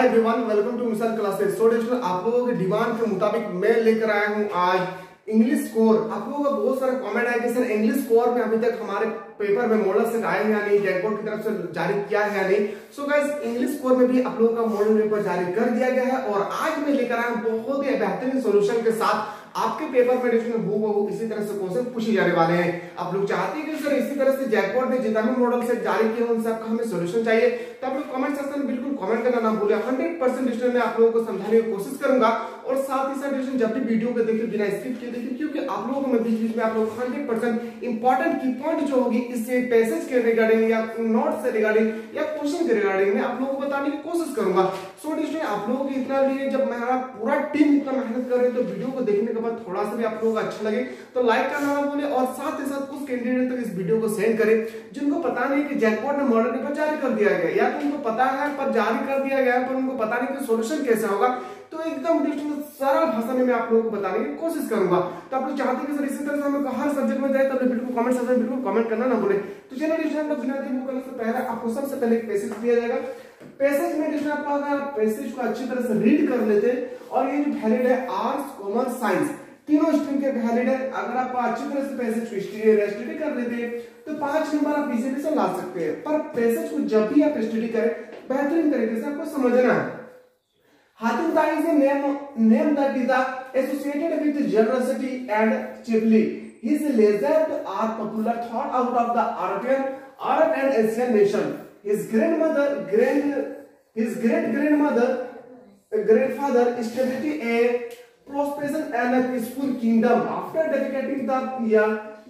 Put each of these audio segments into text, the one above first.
Hi everyone, welcome to मिसाल classes. सो दोस्तों, आप लोगों के डिमांड के मुताबिक मैं लेकर आया हूं आज इंग्लिश स्कोर। आप लोगों का बहुत सारा कमेंट आया कि सर इंग्लिश स्कोर में अभी तक हमारे पेपर में मॉडल सेट आए हैं या नहीं, जैकबोर्ड की तरफ से जारी किया है या नहीं। सो गाइस, इंग्लिश स्कोर में भी आप लोगों का मॉडल पेपर जारी कर दिया गया है और आज मैं लेकर आया हूं बहुत ही बेहतरीन सोल्यूशन के साथ। आपके पेपर में इसमें हूबहू इसी तरह से क्वेश्चन पूछे जाने वाले हैं। आप लोग चाहते हैं कि सर इसी तरह से जैकबोर्ड ने जितना भी मॉडल सेट जारी किए उन सबका हमें सॉल्यूशन चाहिए, तो आप लोग कमेंट सेक्शन में बिल्कुल कमेंट करना ना भूलें। 100% डिस्टेंस में आप लोगों को समझाने की कोशिश करूंगा और साथ ही साथ डिस्टेंस जब भी वीडियो को देखिए बिना स्किप किए देखिए, क्योंकि आप लोगों को मैं बीच में आप लोग 100% इंपॉर्टेंट की पॉइंट जो होगी इससे पैसेज के रिगार्डिंग या नोट से रिगार्डिंग या क्वेश्चन के रिगार्डिंग में आप लोगों को बताने की कोशिश करूंगा। सो डिस्टेंस आप लोगों की इतना लिए जब हमारा पूरा टीम इतना मेहनत कर रहे हैं तो वीडियो को देखने के बाद थोड़ा सा भी आप लोगों को अच्छा लगे तो लाइक करना ना भूलें और साथ ही साथ उस कैंडिडेट तक इस वीडियो को सेंड करें जिनको पता नहीं कि जैकबोर्ड ने मॉडल पेपर जारी कर दिया गया या तो उनको पता है पर जारी कर दिया गया है पर उनको पता नहीं कि सॉल्यूशन कैसे होगा। तो एकदम सरल भाषा में मैं आप लोगों को बताने की कोशिश करूंगा। तो आप लोग चाहते हैं कि सर इसी तरह से हम हर सब्जेक्ट में जाए तो बिल्कुल कमेंट सेक्शन में बिल्कुल कमेंट करना ना भूलें। तो चलिए बिना देरी करने से पहले आपको सबसे पहले एक पैसेज दिया जाएगा। पैसेज में जिसमें आपको अगर पैसेज को अच्छी तरह से रीड कर लेते और ये जो वैलिड है आर्ट्स कॉमर्स साइंस तीनों स्ट्रीम के वैलिड है, अगर आप अच्छी तरह से पैसेज को स्टडी कर लेते तो 5 नंबर आप इजीली से ला सकते हैं। पर पैसेज को जब भी आप स्टडी करें बेहतरीन तरीके से आपको समझना है। हातिम ताई is a name that is associated with generosity and chivalry. His legends are popular thought out of the Arab and Asian nation. His grandfather established a prosperous and peaceful kingdom after defeating the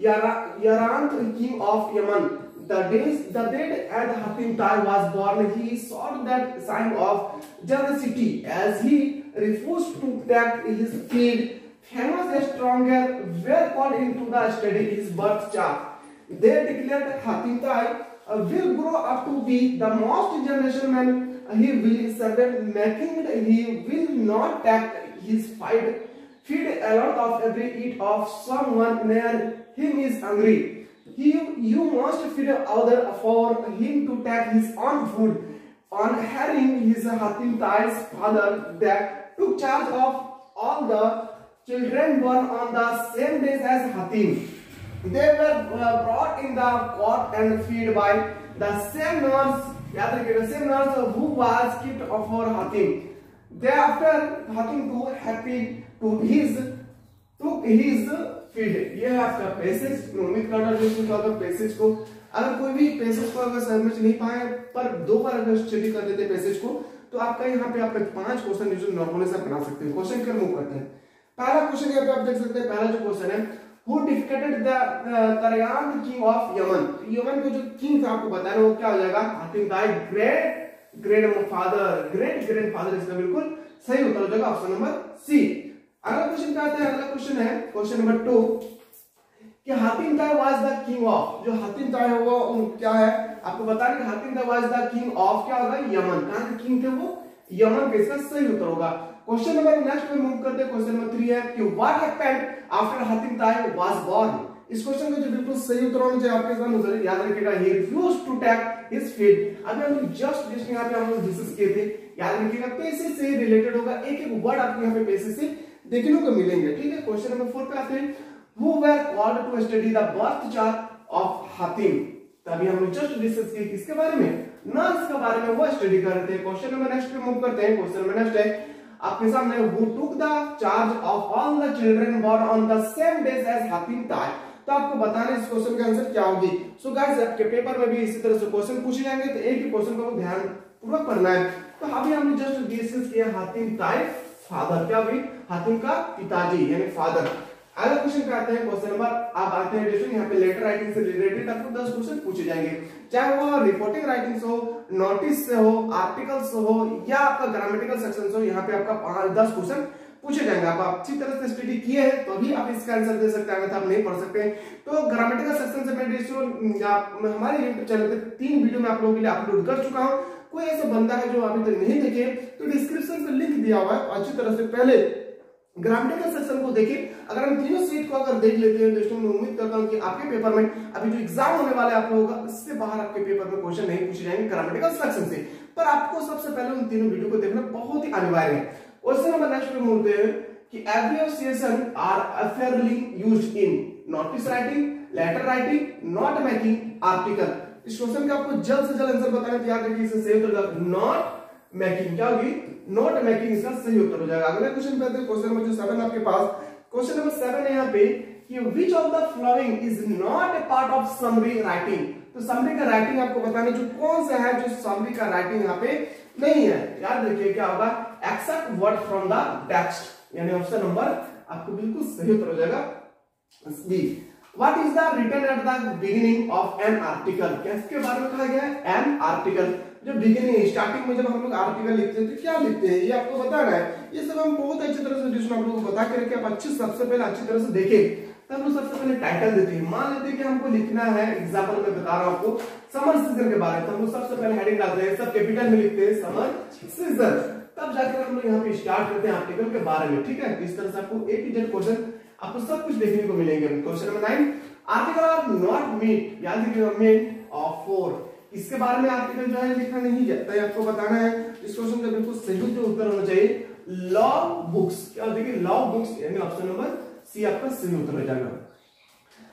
Yaran king of Yemen. The day and Hatim Tai was born, he sought that sign of generosity as he refused to take his field. Famous and stronger were called into the study his birth chart. They declared that Hatim Tai will grow up to be the most generous man. He will serve, making he will not take his feed alone of every eat of someone near him is hungry. You must feed other for him to take his own food. On hearing his Hatim Tai's father that took charge of all the children born on the same day as Hatim. They were brought in the court and fed by the same nurse who was kept for Hatim. Thereafter Hatim took his feed. ये है आपका passage. उम्मीद करना चाहिए passage को अगर कोई भी पैसेज को अगर समझ नहीं पाए पर दो बार अगर स्टडी कर लेते पैसेज को तो आपका यहाँ पे आपका 5 क्वेश्चन जो नॉर्मली से बना सकते हैं। क्वेश्चन के मूव करते हैं। पहला क्वेश्चन यहाँ पे आप देख सकते हैं। पहला जो क्वेश्चन है हु डिफीटेड द तरायान किंग ऑफ यमन। यमन को जो किंग था आपको बताना वो क्या हो जाएगा हातिम ताई ग्रेट ग्रैंडफादर। इसका बिल्कुल सही उत्तर हो जाएगा ऑप्शन नंबर सी। अगला क्वेश्चन क्या आता है? अगला क्वेश्चन है क्वेश्चन नंबर 2 कि हातिम ताई वाज द किंग ऑफ। जो हातिम ताई होगा वो क्या है आपको बताना कि हातिम ताई वाज द किंग ऑफ क्या होगा यमन। कहां के किंग थे वो? यमन। इसका सही उत्तर होगा। क्वेश्चन नंबर नेक्स्ट में मूव करते हैं। क्वेश्चन नंबर 3 है कि व्हाट हैपेंड आफ्टर हातिम ताई वाज बोर्न। इस क्वेश्चन का जो बिल्कुल सही उत्तर होना चाहिए आपके सामने याद रखिएगा he refused to take his feed. अभी हम जस्ट यहां पे हम डिस्कस किए थे, याद रखिएगा पैसे से रिलेटेड होगा। एक एक वर्ड आपको यहां पे पैसे से देखने को मिलेंगे। ठीक है, क्वेश्चन नंबर 4 पे आते हैं who were called to study the birth chart of Hatim. तभी हम लोग जस्ट डिस्कस किए किसके बारे में? नर्स के बारे में वो स्टडी कर रहे थे। क्वेश्चन नंबर नेक्स्ट पे मूव करते हैं। क्वेश्चन नंबर नेक्स्ट है आपके सामने who took the charge of all the children born on the same days as Hatim Tai. तो आपको बताना इस क्वेश्चन का आंसर क्या होगी। सो गाइस, आपके पेपर में भी इसी तरह से क्वेश्चन पूछे जाएंगे तो एक ही क्वेश्चन को ध्यान पूर्वक पढ़ना है। तो अभी हमने जस्ट डिस्कस किया हातिम ताई फादर, क्या भी हातिम का पिताजी यानी फादर। अगला क्वेश्चन क्या आता है? क्वेश्चन नंबर आप आते हैं डिस्ट्रिक्ट यहाँ पे लेटर राइटिंग से रिलेटेड आपको 10 क्वेश्चन पूछे जाएंगे, चाहे वो रिपोर्टिंग राइटिंग से हो, नोटिस से हो, आर्टिकल से हो या आपका ग्रामेटिकल सेक्शन से हो। यहाँ पे आपका 10 क्वेश्चन पूछे जाएंगे। आप अच्छी तरह से स्टडी किए हैं तो भी आप इसका आंसर दे सकते हैं, आप नहीं पढ़ सकते। तो ग्रामेटिकल सेक्शन से मैं हमारे यूट्यूब चैनल पे 3 वीडियो में आप लोगों के लिए अपलोड कर चुका हूँ। कोई ऐसा बंदा है जो अभी तक नहीं देखे तो डिस्क्रिप्शन में लिंक दिया हुआ है, अच्छी तरह से पहले ग्रामेटिकल सेक्शन को देखिए। अगर हम तीनों सीट को अगर देख लेते हैं दोस्तों, मैं उम्मीद करता हूं कि आपके पेपर में अभी जो एग्जाम होने वाला है आप लोगों का इससे बाहर आपके पेपर में क्वेश्चन नहीं पूछे जाएंगे ग्रामेटिकल सेक्शन से। पर आपको सबसे पहले उन तीनों वीडियो को देखना बहुत ही अनिवार्य है। क्वेश्चन नंबर नेक्स्ट पे बोलते हैं कि abbreviation are fairly used in notice writing, letter writing, note making, article. इस क्वेश्चन का आपको जल्द से जल्द आंसर बताना है। याद रखिए इसका सही उत्तर नोट मेकिंग। क्या होगी? नोट मेकिंग इसका सही उत्तर हो जाएगा। अगला क्वेश्चन पे आते हैं, क्वेश्चन नंबर 7 आपके पास। क्वेश्चन नंबर 7 है यहाँ पे कि which of the following is not A part of summary writing. तो समरी का राइटिंग आपको बताना जो कौन सा है जो समरी का राइटिंग यहाँ पे नहीं है। याद रखिए क्या होगा? Accept word from the text, यानी ऑप्शन नंबर आपको बिल्कुल सही उत्तर हो जाएगा B. What is the written at the beginning of an article? किसके बारे में कहा गया है? An article। जो बिगिनिंग स्टार्टिंग में जब हम लोग आर्टिकल लिखते हैं तो क्या लिखते हैं ये आपको बताना है। ये सब हम बहुत अच्छी तरह से डिस्कशन आप लोगों को बता के रखे। आप सबसे पहले अच्छी तरह से देखें तब हम लोग सबसे पहले टाइटल देते हैं। मान लेते हैं कि हमको लिखना है, एग्जाम्पल में बता रहा हूं आपको, समर सीजन के बारे में, तो हम लोग सबसे पहले हेडिंग डालते हैं, सब कैपिटल में लिखते हैं समर सीजन, तब जाकर हम लोग यहाँ पे स्टार्ट करते हैं आर्टिकल के बारे में। ठीक है, इस तरह से आपको ए टू जेड क्वेश्चन आपको सब कुछ देखने को मिलेंगे। Question number 9, article are not made, याद रखिएगा मेड ऑफ फॉर। इसके बारे में आर्टिकल जो है लिखना नहीं जाता है, आपको बताना है। इस क्वेश्चन का बिल्कुल सही जो उत्तर होना चाहिए लॉ बुक्स। क्या देखिए लॉ बुक्स, यानी ऑप्शन नंबर सी आपका सही उत्तर हो जाएगा।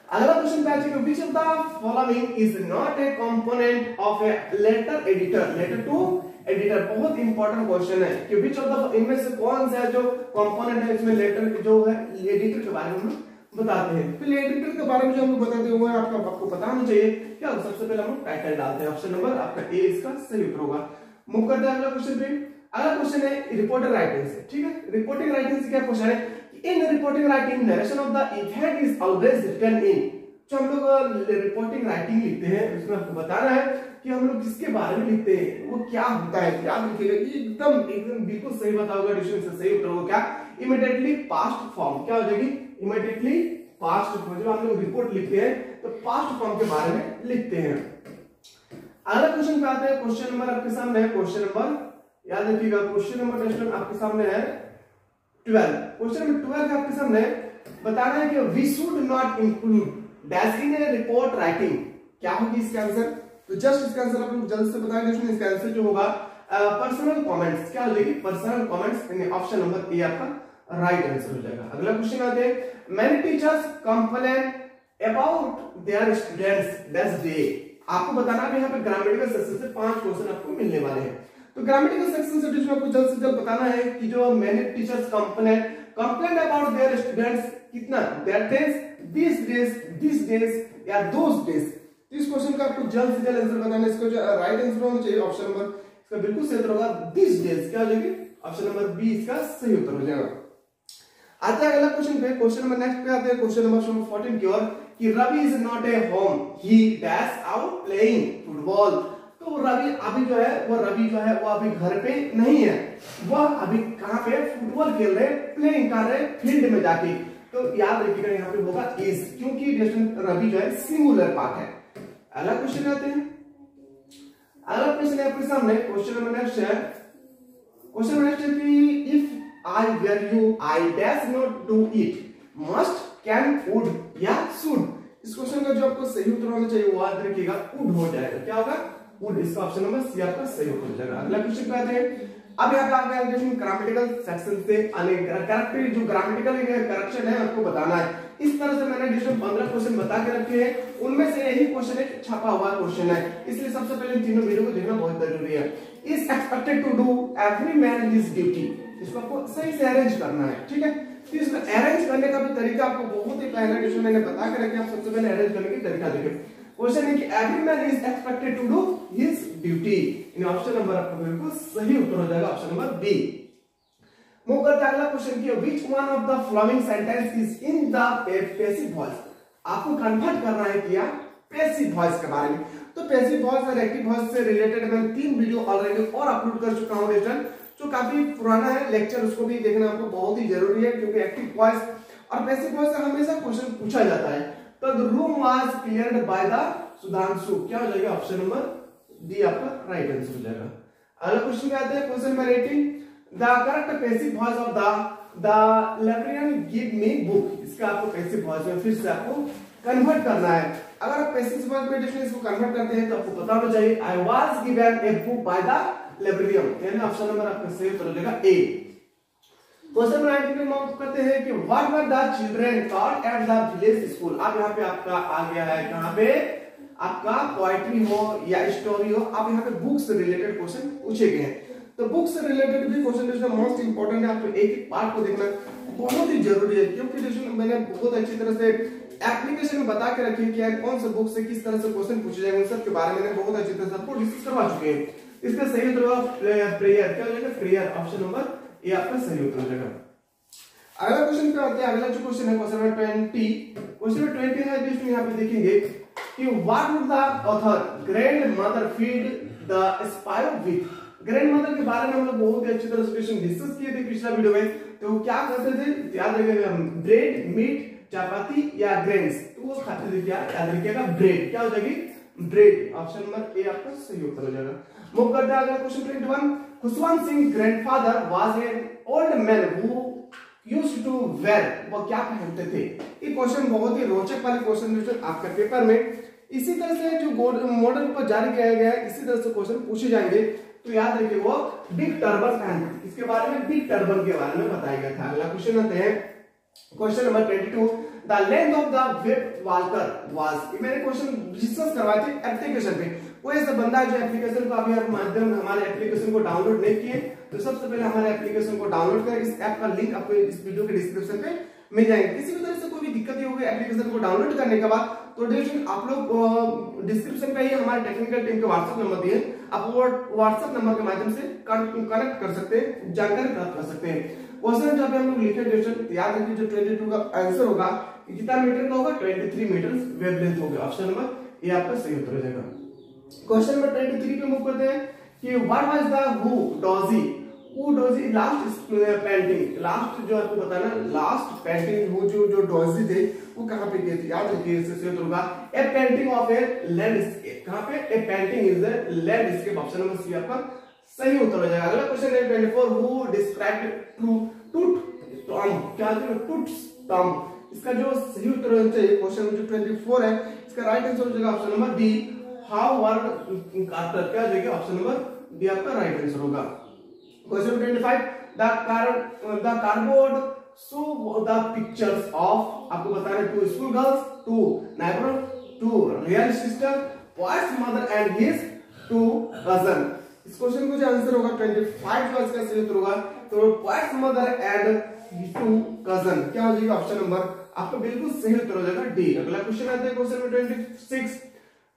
अगला क्वेश्चन पे आते हैं, which of the following is not a component of a letter editor, letter to editor. बहुत इंपॉर्टेंट क्वेश्चन है कि व्हिच ऑफ द, इनमें से कौन सा जो कंपोनेंट है इसमें लेटर जो है एडिटर के बारे में हम बताते हैं। तो एडिटर के बारे में जो हम लोग बताते हैं वो आपको पता होना चाहिए। क्या सबसे पहले हम टाइटल डालते हैं, ऑप्शन नंबर आपका ए इसका सही उत्तर होगा। मूव करते हैं अगला क्वेश्चन पे। अगला क्वेश्चन है रिपोर्टर राइटिंग से। ठीक है, रिपोर्टिंग राइटिंग से क्या क्वेश्चन है? In reporting writing narration of the event is always written in. जो हम लोग रिपोर्टिंग राइटिंग लिखते हैं उसमें आपको बताना है कि हम लोग किसके बारे में लिखते हैं, वो क्या होता है। याद रखिएगा एकदम बिल्कुल सही बताओगे, डिस्कशन से सही उत्तर होगा क्या? Immediately past form. क्या हो जाएगी? Immediately past form. जब हम लोग रिपोर्ट लिखते हैं तो पास्ट फॉर्म के बारे में लिखते हैं। अगला क्वेश्चन पे आते हैं, क्वेश्चन नंबर आपके सामने है, क्वेश्चन नंबर याद रखिएगा, क्वेश्चन नंबर नेक्स्ट आपके सामने है 12। क्वेश्चन नंबर 12 आपके सामने बताना है कि we should not include dash in a report writing. क्या होगी इसका आंसर? तो जस्ट इसका आंसर आप लोग जल्द से बताएंगे। इसका आंसर जो होगा पर्सनल कमेंट्स। क्या हो जाएगी? Personal comments. Option number A आपका राइट आंसर हो जाएगा। अगला क्वेश्चन आते हैं, many teachers complain about their students dash day. आपको बताना है यहाँ पे ग्रामेटिकल सेक्शन से 5 क्वेश्चन आपको मिलने वाले हैं। तो ग्रामेटिकल सेक्शन से आपको जल्द से जल्द बताना है कि जो many teachers complain about their students कितना, दैट डेज, दिस डेज या दोस डेज। इस क्वेश्चन का आपको जल्द से जल्द आंसर बताना है। इसका जो राइट आंसर होना चाहिए ऑप्शन नंबर इसका बिल्कुल सही उत्तर होगा दिस डेज। क्या हो जाएगी? ऑप्शन नंबर बी इसका सही उत्तर हो जाएगा। आते हैं अगला क्वेश्चन पे। क्वेश्चन नंबर नेक्स्ट पे आते हैं, क्वेश्चन नंबर 14 की ओर कि Ravi is not a home, he dash out playing football. तो रवि अभी जो है वो अभी घर पे नहीं है, वह अभी कहां पे फुटबॉल खेल रहे, प्लेइंग कर रहे फील्ड में जाके। तो याद रखिएगा यहाँ पे होगा इज, क्योंकि रवि जो है सिंगुलर पार्ट है। अगला क्वेश्चन आते हैं, अगला क्वेश्चन है आपके सामने, क्वेश्चन नंबर नेक्स्ट है, क्वेश्चन नंबर नेक्स्ट है कि if I were you, I dash not do it, must, can, would या should। इस क्वेश्चन का जो आपको सही उत्तर होना चाहिए वो याद रखिएगा would हो जाएगा। क्या होगा? would। इसका ऑप्शन नंबर सी आपका सही उत्तर हो जाएगा। अगला क्वेश्चन पे आते हैं, अब यहाँ पे आ गया ग्रामेटिकल सेक्शन से करेक्ट जो ग्रामेटिकल करेक्शन है आपको बताना है। इस तरह से मैंने डिस्कशन 15 क्वेश्चन बता के रखे हैं, उनमें से यही क्वेश्चन एक छपा हुआ क्वेश्चन है, इसलिए सबसे पहले इन तीनों वीडियो को देखना बहुत जरूरी है। Is expected to do every man his duty. इसको आपको सही से अरेंज करना है। ठीक है, तो इसको अरेंज करने का भी तरीका आपको बहुत ही पहले डिस्कशन मैंने बता के रखे। आप सबसे पहले अरेंज करने की तरीका देखिए। क्वेश्चन है कि every man is expected to do his duty. इन ऑप्शन नंबर आपको बिल्कुल सही उत्तर हो जाएगा, ऑप्शन नंबर बी। मूव करते हैं अगला क्वेश्चन की, which one of the following sentence is in the passive voice. आपको कन्वर्ट करना है किया पैसिव वॉइस के बारे में। तो पैसिव वॉइस और एक्टिव वॉइस से रिलेटेड मैंने 3 वीडियो ऑलरेडी और अपलोड कर चुका हूं दोस्तों, जो काफी पुराना है लेक्चर, उसको भी देखना आपको बहुत ही जरूरी है, क्योंकि एक्टिव वॉइस और पैसिव वॉइस से हमेशा क्वेश्चन पूछा जाता है। तो the room was cleared by the Sudhanshu. क्या हो जाएगा? ऑप्शन नंबर डी आपका राइट आंसर हो जाएगा। अगला क्वेश्चन आते हैं, question number 18, the correct passive voice of the librarian give me book. इसका आपको पैसिव वॉइस में फिर से आपको कन्वर्ट करना है। अगर आप पैसिव वॉइस में इसको कन्वर्ट करते हैं तो आपको पता होना चाहिए I was given a book by the librarian, यानी ऑप्शन नंबर आपका सही उत्तर हो जाएगा ए। क्वेश्चन नंबर 19 में हम कहते हैं कि what were the children taught at the village school. अब यहाँ पे आपका आ गया है कहाँ पे, आपका पोएट्री हो या स्टोरी हो, आप यहाँ पे बुक से रिलेटेड क्वेश्चन पूछे गए हैं। तो बुक से रिलेटेड भी क्वेश्चन जो मोस्ट इंपोर्टेंट है, आपको एक एक पार्ट को देखना बहुत ही जरूरी है, क्योंकि जो मैंने बहुत अच्छी तरह से एप्लीकेशन में बता के रखी है कि यार कौन से बुक से किस तरह से क्वेश्चन पूछे जाएंगे, उन सब के बारे में मैंने बहुत अच्छी तरह से आपको डिस्कस करवा चुके हैं। इसका सही उत्तर होगा प्रेयर, क्या हो जाएगा प्रेयर, ऑप्शन नंबर ए आपका सही उत्तर हो जाएगा। अगला क्वेश्चन पे आते हैं, अगला जो क्वेश्चन है क्वेश्चन नंबर 20, क्वेश्चन नंबर 20 है लिस्ट में यहाँ पे देखेंगे कि what would the author grand mother feed the spiro with. Grand mother के बारे में हम लोग बहुत ही अच्छी तरह से क्वेश्चन डिस्कस किए थे पिछला वीडियो में। तो क्या करते थे, याद रखिएगा, ब्रेड, मीट, चपाती या ग्रेन्स, तो वो खाते थे, क्या याद रखिएगा ब्रेड, क्या हो जाएगी ब्रेड, ऑप्शन नंबर ए आपका सही उत्तर हो जाएगा। मूव करते हैं अगला question 21, Khushwant Singh grandfather was an old man who used to wear, वो क्या पहनते थे। ये क्वेश्चन बहुत ही रोचक वाले क्वेश्चन जो आपके पेपर में इसी तरह से जो मॉडल पर जारी किया गया है, इसी तरह से क्वेश्चन पूछे जाएंगे। तो याद रखिए वो बिग टर्बन पहनते, इसके बारे में बिग टर्बन के बारे में बताया गया था। अगला क्वेश्चन आते हैं question number 22, the length of the web walker was. ये मैंने क्वेश्चन डिस्कस करवाए थे एप्लीकेशन पे। कोई ऐसा बंदा है जो एप्लीकेशन को अभी आप माध्यम हमारे एप्लीकेशन को डाउनलोड नहीं किए, तो सबसे पहले हमारे एप्लीकेशन को डाउनलोड करें। इस ऐप का लिंक आपको इस वीडियो के डिस्क्रिप्शन पे मिल जाएगा। किसी भी तरह से कोई भी दिक्कत होगी एप्लीकेशन को डाउनलोड करने के बाद, तो आप लोग डिस्क्रिप्शन पे ही हमारे टेक्निकल टीम के व्हाट्सएप नंबर दिए, आप वो व्हाट्सएप नंबर के माध्यम से कनेक्ट कर सकते हैं, जानकारी प्राप्त कर सकते हैं। क्वेश्चन जब हम लोग लिखे क्वेश्चन याद रखिए, जो 22 का आंसर होगा कितना मीटर का होगा, 23 मीटर वेवलेंथ होगा, ऑप्शन नंबर ए आपका सही उत्तर हो जाएगा। क्वेश्चन नंबर 23 पे मूव करते हैं कि what was the who Doge last painting, last जो आपको बताना लास्ट पेंटिंग वो जो डॉजी थे वो कहां पे किए थे, याद रखिए इससे सही उत्तर होगा a painting of a landscape. कहां पे, a painting is a landscape, option number C आपका सही उत्तर हो जाएगा। अगला क्वेश्चन है 24, हु डिस्क्राइब्ड टूथ टॉम, क्या है टूथ टॉम, इसका जो सही उत्तर होना चाहिए क्वेश्चन जो 24 है, इसका राइट आंसर हो जाएगा option number D, how word carter, क्या हो जाएगा ऑप्शन नंबर डी आपका राइट आंसर होगा। Question 25, the cardboard show the pictures of, आपको बताना है 2 school girls, 2 neighbour, 2 real sister, boys mother and his 2 cousin. इस क्वेश्चन को जो आंसर होगा 25 का इसका सही उत्तर होगा, तो बॉयज मदर एंड 2 कजन, क्या हो जाएगा ऑप्शन नंबर आपका बिल्कुल सही उत्तर हो जाएगा डी। अगला क्वेश्चन आता है question 26,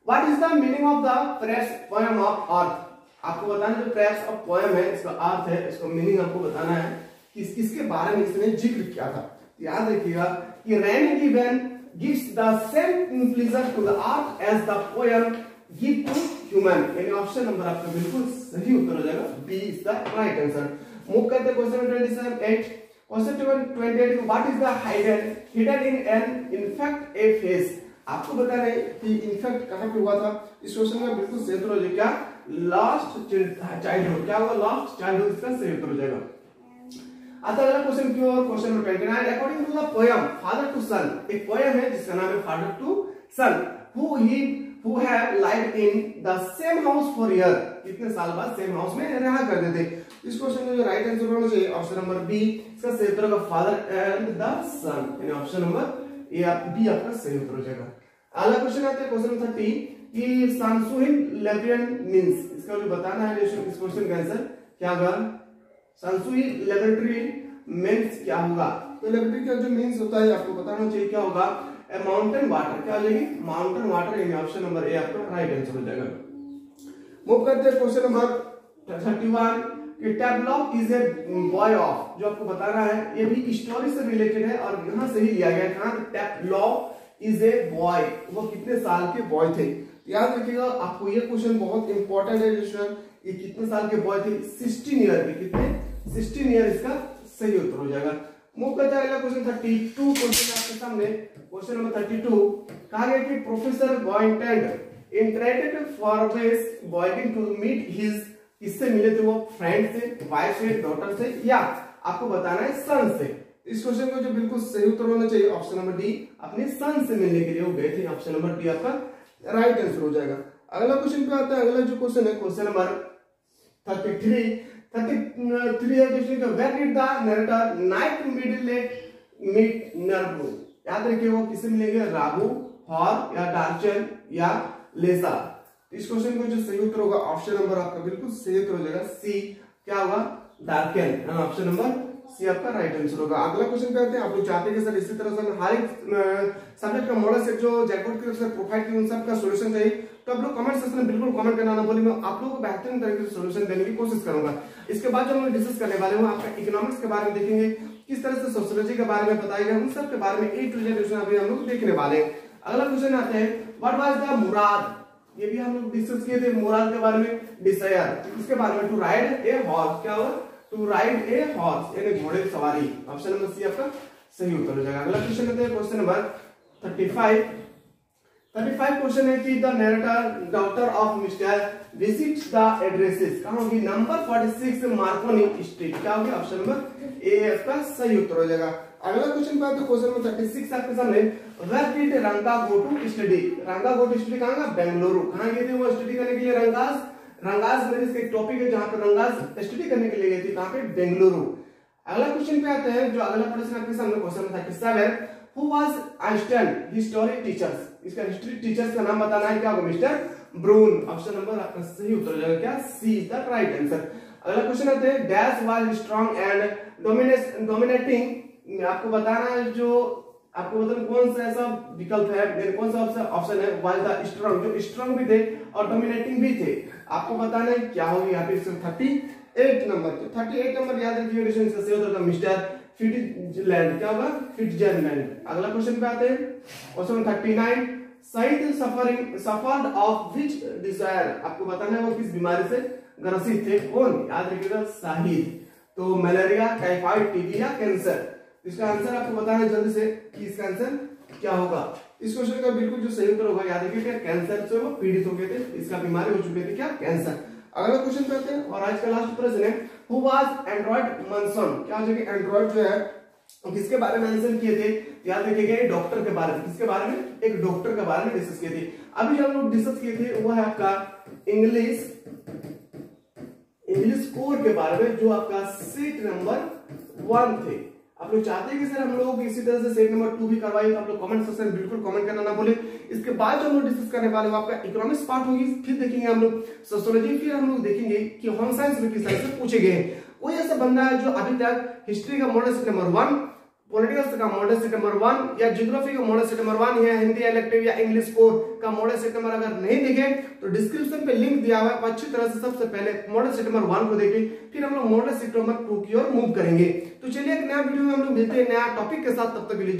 what is the meaning of the fresh poem of earth. आपको बताना जो फ्रेश ऑफ पोएम है, इसका अर्थ है, इसका मीनिंग आपको बताना है कि इसके बारे में इसने जिक्र किया था। याद रखिएगा कि rain given gives the same pleasure to the earth as the poem give to human, यानी ऑप्शन नंबर आपका बिल्कुल सही उत्तर हो जाएगा, B is the right answer. Move करते हैं question 27, question 28, what is the hidden in an infect a face. आपको बताना है कि इनफेक्ट कहां पे हुआ था, इस क्वेश्चन का बिल्कुल सही उत्तर हो जाएगा लास्ट चाइल्डहुड, क्या होगा लास्ट चाइल्डहुड, इसका सही उत्तर हो जाएगा। आता अगला क्वेश्चन की ओर, question number 29, according to the poem father to son, एक पोएम है जिसका नाम है father to son, who have lived in the same house for year, कितने साल बाद सेम हाउस में रहा करते थे। इस क्वेश्चन का जो राइट आंसर होना चाहिए ऑप्शन नंबर बी, इसका सही उत्तर होगा फादर एंड द सन, यानी ऑप्शन नंबर ए बी आपका सही उत्तर हो जाएगा। अगला क्वेश्चन आता है क्वेश्चन 30 कि सांसुइन लेब्रियन मींस, इसका जो बताना है इस क्वेश्चन का आंसर क्या होगा, सांसुइन लेबोरेटरी मींस क्या होगा। तो लेबोरेटरी का जो मींस होता है आपको बताना चाहिए क्या होगा, ए माउंटेन वाटर, क्या हो जाएगी माउंटेन वाटर, यानी ऑप्शन नंबर ए आपका राइट आंसर हो जाएगा। मूव करते हैं क्वेश्चन नंबर 31 कि टैबलॉक इज ए बॉय ऑफ, जो आपको बताना है ये भी स्टोरी से रिलेटेड है और यहां से ही लिया गया है। कहां, टैबलॉक इज ए बॉय, वो कितने साल के बॉय थे। याद रखिएगा आपको ये क्वेश्चन बहुत इंपॉर्टेंट है, जिसमें ये कितने साल के बॉय थे, 16 ईयर के, कितने 16 ईयर, इसका सही उत्तर हो जाएगा। मूव करते हैं अगला क्वेश्चन 32, क्वेश्चन आपके सामने क्वेश्चन नंबर 32, कहा गया कि प्रोफेसर बॉयटेंड इंटरेक्टेड फॉरवेस बॉयटिंग टू मीट हिज, किससे मिले थे वो, फ्रेंड से, वाइफ से, डॉटर से, या आपको बताना है सन से। इस क्वेश्चन को जो बिल्कुल सही उत्तर होना चाहिए ऑप्शन नंबर डी, अपने सन से मिलने के लिए वो गए थे, ऑप्शन नंबर डी आपका राइट आंसर हो जाएगा। अगला क्वेश्चन पे आता है, अगला जो क्वेश्चन है क्वेश्चन नंबर 33 है क्वेश्चन का, where did the narrator night middle meet Norbu. याद रखिए वो किससे मिलेंगे, राबू, हॉर या डार्चन या लेसा। इस क्वेश्चन को जो सही उत्तर होगा ऑप्शन नंबर आपका बिल्कुल सही उत्तर हो जाएगा सी, क्या होगा, डार्कन। ऑप्शन नंबर सी आपका राइट आंसर होगा। अगला क्वेश्चन करते हैं। आप लोग चाहते हैं कि सर इसी तरह से हर एक सब्जेक्ट का मॉडल सेट जो जैकपॉट की तरफ से प्रोवाइड की उन सब का सॉल्यूशन चाहिए, तो आप लोग कमेंट सेक्शन में बिल्कुल कमेंट करना ना भूलिए, मैं आप लोगों को बेहतरीन तरीके से सॉल्यूशन देने की कोशिश करूंगा। इसके बाद जो हम लोग डिस्कस करने वाले हैं आपका इकोनॉमिक्स के बारे में देखेंगे, किस तरह से सोशियोलॉजी के बारे में बताया गया, उन सब के बारे में A to Z क्वेश्चन अभी हम लोग देखने वाले हैं। अगला क्वेश्चन आते हैं, व्हाट वाज द मुराद, ये भी हम लोग डिस्कस किए थे मुराद के बारे में, डिजायर इसके बारे में, टू राइड ए हॉर्स, क्या होगा, टू राइड ए हॉर्स यानी घोड़े की सवारी। ऑप्शन नंबर सी आपका सही उत्तर हो जाएगा। अगला क्वेश्चन करते हैं क्वेश्चन नंबर 35 क्वेश्चन है कि the narrator doctor of mister visits the addresses, कहां होगी, नंबर 46 मार्कोनी स्ट्रीट, क्या होगी, ऑप्शन नंबर ए आपका सही उत्तर हो जाएगा। अगला क्वेश्चन पे तो क्वेश्चन नंबर 36 आपके सामने, वेयर डिड रंगा गो टू स्टडी, रंगा गो टू स्टडी कहां का, बेंगलुरु। कहां गए थे वो स्टडी करने के लिए, रंगास मेरे इसका एक टॉपिक है जहां पर रंगास स्टडी करने के लिए गए थे, कहां पे, बेंगलुरु। अगला क्वेश्चन पे आते हैं, जो अगला प्रश्न आपके सामने question number 37, who was Einstein history teachers, इसका हिस्ट्री टीचर्स का नाम बताना है, क्या होगा, मिस्टर ब्रून। ऑप्शन नंबर आपका सही उत्तर हो जाएगा, क्या, सी इज द राइट आंसर। अगला क्वेश्चन आते हैं, dash was strong and dominating, आपको बताना है, जो आपको बताना कौन सा ऐसा विकल्प है, कौन सा ऑप्शन है, वाज द स्ट्रांग, जो स्ट्रांग भी थे और डोमिनेटिंग भी थे, आपको बताना है क्या होगी यहाँ पे 38 नंबर। तो 38 नंबर याद रखिए, इसका सही उत्तर मिस्टर फिट्जलैंड, क्या होगा, फिट्जलैंड। अगला क्वेश्चन पे आते हैं, question 39, Saeed suffered of which desire, आपको बताना है वो किस बीमारी से ग्रसित थे, कौन, याद रखिएगा, शाहिद। तो मलेरिया, टाइफाइड, टीबी या कैंसर। इसका आंसर आपको बताना है जल्दी से कि इसका आंसर क्या होगा। इस क्वेश्चन का बिल्कुल जो सही उत्तर होगा, याद रखिए, कैंसर से वो पीड़ित हो गए थे, इसका बीमारी हो चुके थे, क्या, कैंसर। अगला क्वेश्चन पे आते हैं, और आज का लास्ट प्रश्न है, हु वाज एंड्रॉइड मनसन, क्या हो जाएगा, एंड्रॉइड जो है किसके बारे में आंसर किए थे, याद रखिएगा, डॉक्टर के बारे में, किसके बारे में, एक डॉक्टर के बारे में डिस्कस किए थे। अभी जो हम लोग डिस्कस किए थे वो है आपका इंग्लिश कोर के बारे में, जो आपका सेट नंबर 1 थे। आप लोग चाहते हैं कि सर हम लोग इसी तरह से सेट नंबर 2 भी करवाए, तो आप लोग कमेंट सेक्शन में बिल्कुल कमेंट करना ना भूलें। इसके बाद जो हम लोग डिस्कस करने वाले हैं आपका इकोनॉमिक्स पार्ट होगी, फिर देखेंगे हम लोग सोशियोलॉजी, फिर हम लोग देखेंगे कि होम साइंस में किस तरह से पूछे गए हैं। कोई ऐसा बंदा है जो अभी तक हिस्ट्री का मॉडल सेट नंबर 1, पॉलिटिकल का मॉडल सेट नंबर 1 या ज्योग्राफी का मॉडल सेट नंबर 1 या हिंदी इलेक्टिव या इंग्लिश कोर का मॉडल सेट नंबर अगर नहीं देखे तो डिस्क्रिप्शन पे लिंक दिया हुआ है, अच्छी तरह से सबसे पहले मॉडल सेट नंबर 1 को देखें, फिर हम लोग मॉडल सेट नंबर 2 की ओर मूव करेंगे। तो चलिए एक नया वीडियो में हम लोग मिलते हैं नया टॉपिक के साथ, तब तक के लिए